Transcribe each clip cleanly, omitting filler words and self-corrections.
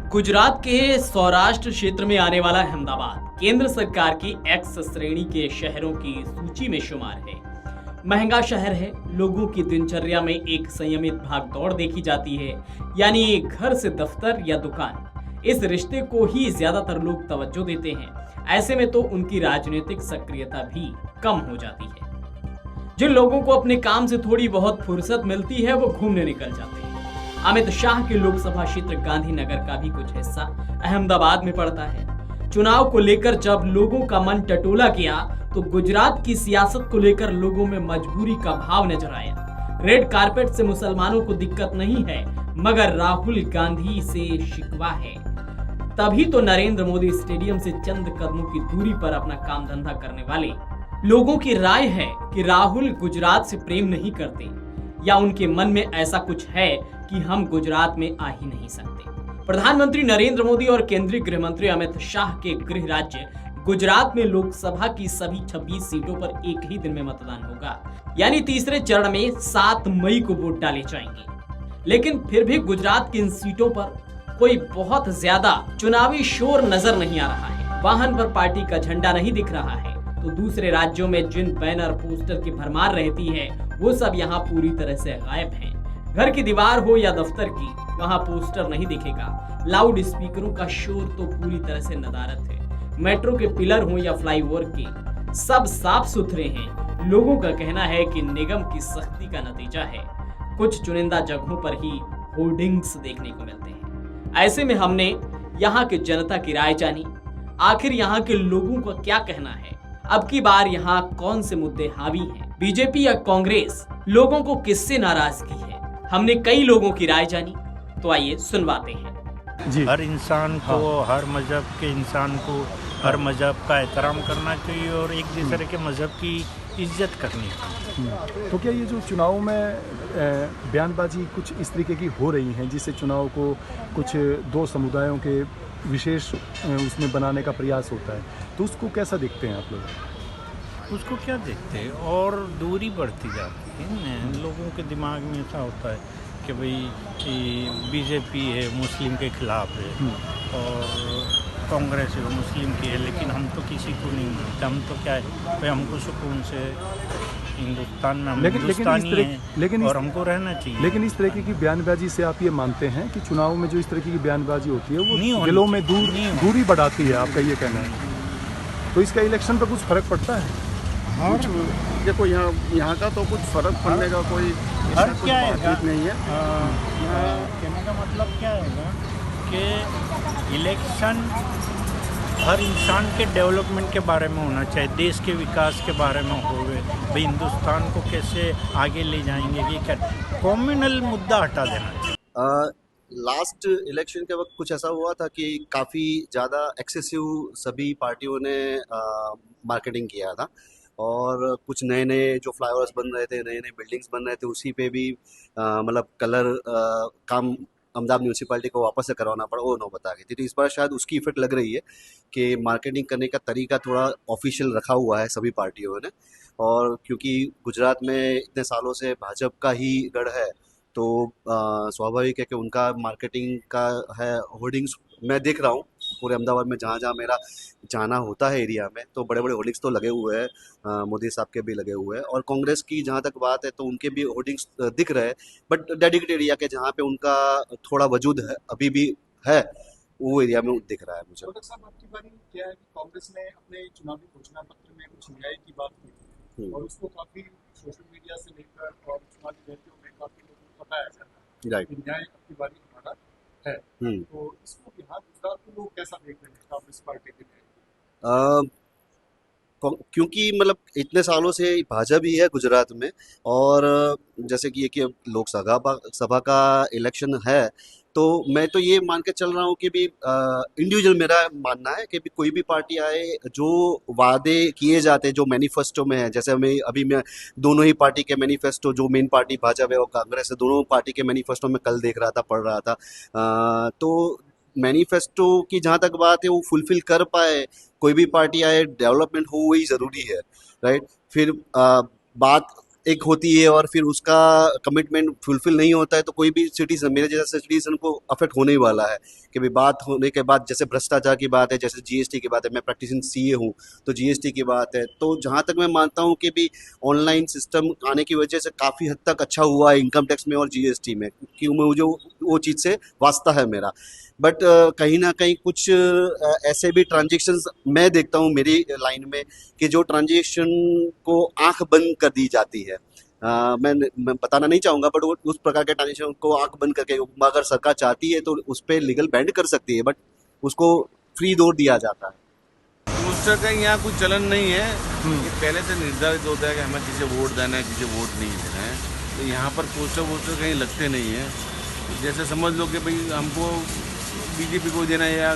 गुजरात के सौराष्ट्र क्षेत्र में आने वाला अहमदाबाद केंद्र सरकार की एक्स श्रेणी के शहरों की सूची में शुमार है। महंगा शहर है, लोगों की दिनचर्या में एक संयमित भागदौड़ देखी जाती है, यानी घर से दफ्तर या दुकान, इस रिश्ते को ही ज्यादातर लोग तवज्जो देते हैं। ऐसे में तो उनकी राजनीतिक सक्रियता भी कम हो जाती है। जिन लोगों को अपने काम से थोड़ी बहुत फुर्सत मिलती है वो घूमने निकल जाते हैं। अमित शाह के लोकसभा क्षेत्र गांधीनगर का भी कुछ हिस्सा अहमदाबाद में पड़ता है। चुनाव को लेकर जब लोगों का मन टटोला गया तो गुजरात की सियासत को लेकर लोगों में मजबूरी का भाव नजर आया। रेड कारपेट से मुसलमानों को दिक्कत नहीं है, मगर राहुल गांधी से शिकवा है। तभी तो नरेंद्र मोदी स्टेडियम से चंद कदमों की दूरी पर अपना काम धंधा करने वाले लोगों की राय है कि राहुल गुजरात से प्रेम नहीं करते, या उनके मन में ऐसा कुछ है कि हम गुजरात में आ ही नहीं सकते। प्रधानमंत्री नरेंद्र मोदी और केंद्रीय गृह मंत्री अमित शाह के गृह राज्य गुजरात में लोकसभा की सभी 26 सीटों पर एक ही दिन में मतदान होगा, यानी तीसरे चरण में 7 मई को वोट डाले जाएंगे। लेकिन फिर भी गुजरात की इन सीटों पर कोई बहुत ज्यादा चुनावी शोर नजर नहीं आ रहा है। वाहन पर पार्टी का झंडा नहीं दिख रहा है, तो दूसरे राज्यों में जिन बैनर पोस्टर की भरमार रहती है वो सब यहाँ पूरी तरह से गायब हैं। घर की दीवार हो या दफ्तर की, वहाँ पोस्टर नहीं दिखेगा। लाउड स्पीकरों का शोर तो पूरी तरह से नदारत है। मेट्रो के पिलर हो या फ्लाईओवर के, सब साफ सुथरे हैं। लोगों का कहना है कि निगम की सख्ती का नतीजा है। कुछ चुनिंदा जगहों पर ही होर्डिंग्स देखने को मिलते हैं। ऐसे में हमने यहाँ की जनता की राय जानी, आखिर यहाँ के लोगों का क्या कहना है। अब की बार यहाँ कौन से मुद्दे हावी हैं, बीजेपी या कांग्रेस, लोगों को किससे नाराजगी है। हमने कई लोगों की राय जानी, तो आइए सुनवाते हैं जी। हर इंसान को, हर मजहब के इंसान को हर मजहब का एहतराम करना चाहिए और एक दूसरे के मजहब की इज्जत करनी चाहिए। तो क्या ये जो चुनाव में बयानबाजी कुछ इस तरीके की हो रही हैं जिससे चुनाव को कुछ दो समुदायों के विशेष उसमें बनाने का प्रयास होता है, तो उसको कैसा देखते हैं आप लोग? उसको क्या देखते हैं, और दूरी बढ़ती जाती है। लोगों के दिमाग में ऐसा होता है कि भाई बीजेपी है मुस्लिम के खिलाफ है और कांग्रेस है मुस्लिम की है, लेकिन हम तो किसी को नहीं मानते। हम तो क्या है भाई, हमको सुकून से हिंदुस्तान में हम हिंदुस्तानी हैं और हमको रहना चाहिए। लेकिन इस तरीके की बयानबाजी से आप ये मानते हैं कि चुनाव में जो इस तरीके की बयानबाजी होती है वो दिलों में दूरी बढ़ाती है, आपका ये कहना है? तो इसका इलेक्शन पर कुछ फर्क पड़ता है? हाँ, देखो यहाँ का तो कुछ फर्क पड़ने का कोई क्या है नहीं है। कहने का मतलब क्या है कि इलेक्शन हर इंसान के डेवलपमेंट के बारे में होना चाहिए, देश के विकास के बारे में होवे, भाई हिंदुस्तान को कैसे आगे ले जाएंगे, ये क्या कॉम्युनल मुद्दा हटा देना चाहिए। लास्ट इलेक्शन के वक्त कुछ ऐसा हुआ था कि काफ़ी ज़्यादा एक्सेसिव सभी पार्टियों ने मार्केटिंग किया था और कुछ नए नए जो फ्लाईओवर्स बन रहे थे, नए नए बिल्डिंग्स बन रहे थे, उसी पे भी मतलब कलर काम अहमदाबाद म्यूनसिपैलिटी को वापस से करवाना पड़ा, वो नौबत आ गई थी। तो इस बार शायद उसकी इफेक्ट लग रही है कि मार्केटिंग करने का तरीका थोड़ा ऑफिशियल रखा हुआ है सभी पार्टियों ने। और क्योंकि गुजरात में इतने सालों से भाजपा का ही गढ़ है, तो स्वाभाविक है कि उनका मार्केटिंग का है। होर्डिंग्स मैं देख रहा हूँ पूरे अहमदाबाद में, जहाँ जहाँ मेरा जाना होता है एरिया में, तो बड़े बड़े होर्डिंग्स तो लगे हुए हैं। मोदी साहब के भी लगे हुए हैं, और कांग्रेस की जहाँ तक बात है तो उनके भी होर्डिंग्स दिख रहे हैं, बट डेडिकेटेड एरिया के जहाँ पे उनका थोड़ा वजूद है अभी भी है, वो एरिया में दिख रहा है मुझे। साहब, आपकी बारी क्या है कि कांग्रेस ने अपने चुनावी घोषणा पत्र में कुछ न्याय की बात की थी और उसको काफी सोशल मीडिया से लेकर और चुनावी रैलियों में काफी लोगों को बताया जाता है राइट। कि न्याय आपकी बारी हमारा है। तो इसको यहाँ गुजरात के लोग कैसा देख रहे हैं कांग्रेस पार्टी के लिए? क्योंकि मतलब इतने सालों से भाजपा ही है गुजरात में, और जैसे कि ये कि सभा का इलेक्शन है, तो मैं तो ये मान के चल रहा हूँ कि भी इंडिविजुअल मेरा मानना है कि भी कोई भी पार्टी आए, जो वादे किए जाते हैं जो मैनिफेस्टो में है, जैसे मैं दोनों ही पार्टी के मैनिफेस्टो, जो मेन पार्टी भाजपा है और कांग्रेस है, दोनों पार्टी के मैनिफेस्टो में कल देख रहा था, पढ़ रहा था, तो मैनिफेस्टो की जहाँ तक बात है वो फुलफिल कर पाए, कोई भी पार्टी आए, डेवलपमेंट हो, वही ज़रूरी है, राइट। फिर बात एक होती है और फिर उसका कमिटमेंट फुलफिल नहीं होता है तो कोई भी सिटीजन, मेरे जैसा सिटीजन को अफेक्ट होने ही वाला है कि भाई बात होने के बाद, जैसे भ्रष्टाचार की बात है, जैसे जीएसटी की बात है, मैं प्रैक्टिसिंग सीए हूँ तो जीएसटी की बात है, तो जहाँ तक मैं मानता हूँ कि भी ऑनलाइन सिस्टम आने की वजह से काफ़ी हद तक अच्छा हुआ है इनकम टैक्स में और जीएसटी में, कि मुझे वो चीज़ से वास्ता है मेरा। बट कहीं ना कहीं कुछ ऐसे भी ट्रांजेक्शन्स मैं देखता हूँ मेरी लाइन में कि जो ट्रांजेक्शन को आंख बंद कर दी जाती है। मैं बताना नहीं चाहूँगा, बट उस प्रकार के ट्रांजेक्शन को आंख बंद करके अगर सरकार चाहती है तो उस पर लीगल बैंड कर सकती है, बट उसको फ्री दौर दिया जाता है। पोस्टर का यहाँ कुछ चलन नहीं है कि पहले से निर्धारित होता है कि हमें किसे वोट देना है, किसे वोट नहीं देना है। तो यहाँ पर पोस्टर कहीं लगते नहीं है। जैसे समझ लो कि भाई हमको बीजेपी को देना है या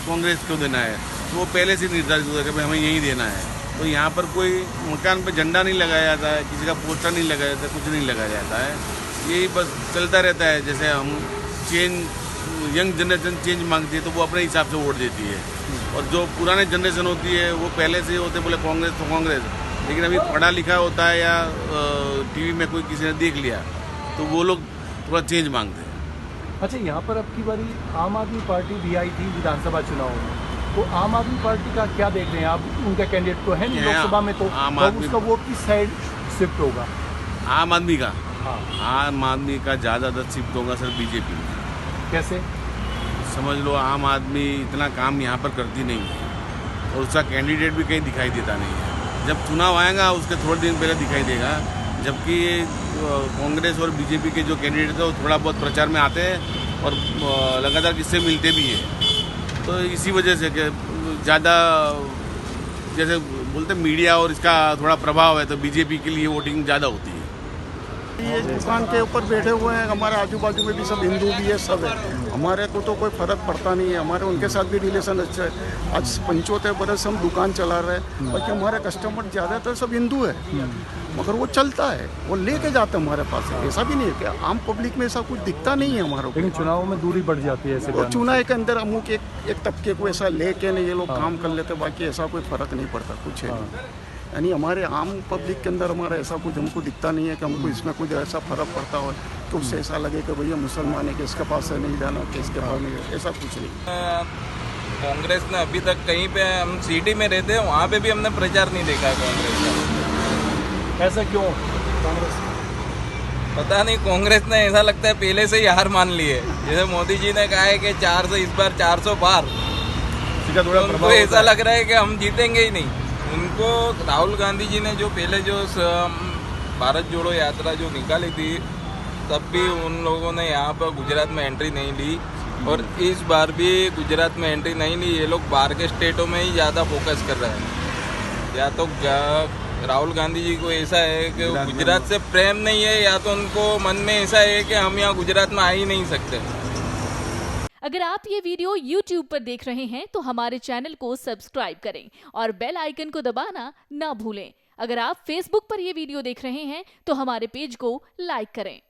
कांग्रेस को देना है, तो वो पहले से निर्धारित होता है कि भाई हमें यही देना है। तो यहाँ पर कोई मकान पर झंडा नहीं लगाया जाता है, किसी का पोस्टर नहीं लगाया जाता, कुछ नहीं लगाया जाता है। यही बस चलता रहता है। जैसे हम यंग जनरेशन चेंज मांगती है तो वो अपने हिसाब से वोट देती है, और जो पुराने जनरेशन होती है वो पहले से होते बोले कांग्रेस तो कांग्रेस, लेकिन अभी पढ़ा लिखा होता है या टीवी में कोई किसी ने देख लिया तो वो लोग थोड़ा चेंज मांगते हैं। अच्छा, यहाँ पर अब की बारी आम आदमी पार्टी भी आई थी विधानसभा चुनाव में, तो आम आदमी पार्टी का क्या देख रहे हैं आप? उनका कैंडिडेट तो है नहीं लोकसभा में, तो उसका वोट किस साइड शिफ्ट होगा? आम आदमी का, हाँ, आम आदमी का ज़्यादातर शिफ्ट होगा सर बीजेपी में। कैसे? समझ लो आम आदमी इतना काम यहाँ पर करती नहीं है और उसका कैंडिडेट भी कहीं दिखाई देता नहीं है। जब चुनाव आएगा उसके थोड़े दिन पहले दिखाई देगा, जबकि कांग्रेस और बीजेपी के जो कैंडिडेट है वो थोड़ा बहुत प्रचार में आते हैं और लगातार किससे मिलते भी हैं। तो इसी वजह से कि ज़्यादा जैसे बोलते मीडिया और इसका थोड़ा प्रभाव है तो बीजेपी के लिए वोटिंग ज़्यादा होती है। ये दुकान के ऊपर बैठे हुए हैं, हमारे आजू बाजू में भी सब हिंदू भी है, सब है। हमारे को तो कोई फर्क पड़ता नहीं है, हमारे उनके साथ भी रिलेशन अच्छा है। आज 75 बरस हम दुकान चला रहे हैं, बाकी हमारे कस्टमर ज़्यादातर सब हिंदू है, मगर वो चलता है, वो लेके जाते हैं हमारे पास से। ऐसा भी नहीं है कि आम पब्लिक में ऐसा कुछ दिखता नहीं है हमारे को। लेकिन चुनाव में दूरी बढ़ जाती है ऐसे और चुनाव के अंदर अमुक एक तबके को ऐसा लेके नहीं ये लोग काम कर लेते, बाकी ऐसा कोई फर्क नहीं पड़ता, कुछ है। यानी हमारे आम पब्लिक के अंदर हमारा ऐसा कुछ हमको दिखता नहीं है कि हमको इसमें कुछ ऐसा फर्क पड़ता हो तो उससे ऐसा लगे कि भैया मुसलमान है कि इसके पास से नहीं जाना, कि इसके पास नहीं, ऐसा कुछ नहीं। कांग्रेस ने अभी तक कहीं पे, हम सिटी में रहते हैं वहाँ पे भी हमने प्रचार नहीं देखा है कांग्रेस का। ऐसा क्यों? कांग्रेस पता नहीं, कांग्रेस ने ऐसा लगता है पहले से ही हार मान ली है। जैसे मोदी जी ने कहा है कि 400 इस बार 400 पार, तो उनको ऐसा लग रहा है कि हम जीतेंगे ही नहीं। उनको राहुल गांधी जी ने जो पहले जो भारत जोड़ो यात्रा जो निकाली थी, तब भी उन लोगों ने यहाँ पर गुजरात में एंट्री नहीं ली, और इस बार भी गुजरात में एंट्री नहीं ली। ये लोग बाहर के स्टेटों में ही ज़्यादा फोकस कर रहे हैं। या तो राहुल गांधी जी को ऐसा है कि गुजरात से प्रेम नहीं है, या तो उनको मन में ऐसा है कि हम यहाँ गुजरात में आ ही नहीं सकते। अगर आप ये वीडियो YouTube पर देख रहे हैं तो हमारे चैनल को सब्सक्राइब करें और बेल आइकन को दबाना ना भूलें। अगर आप Facebook पर ये वीडियो देख रहे हैं तो हमारे पेज को लाइक करें।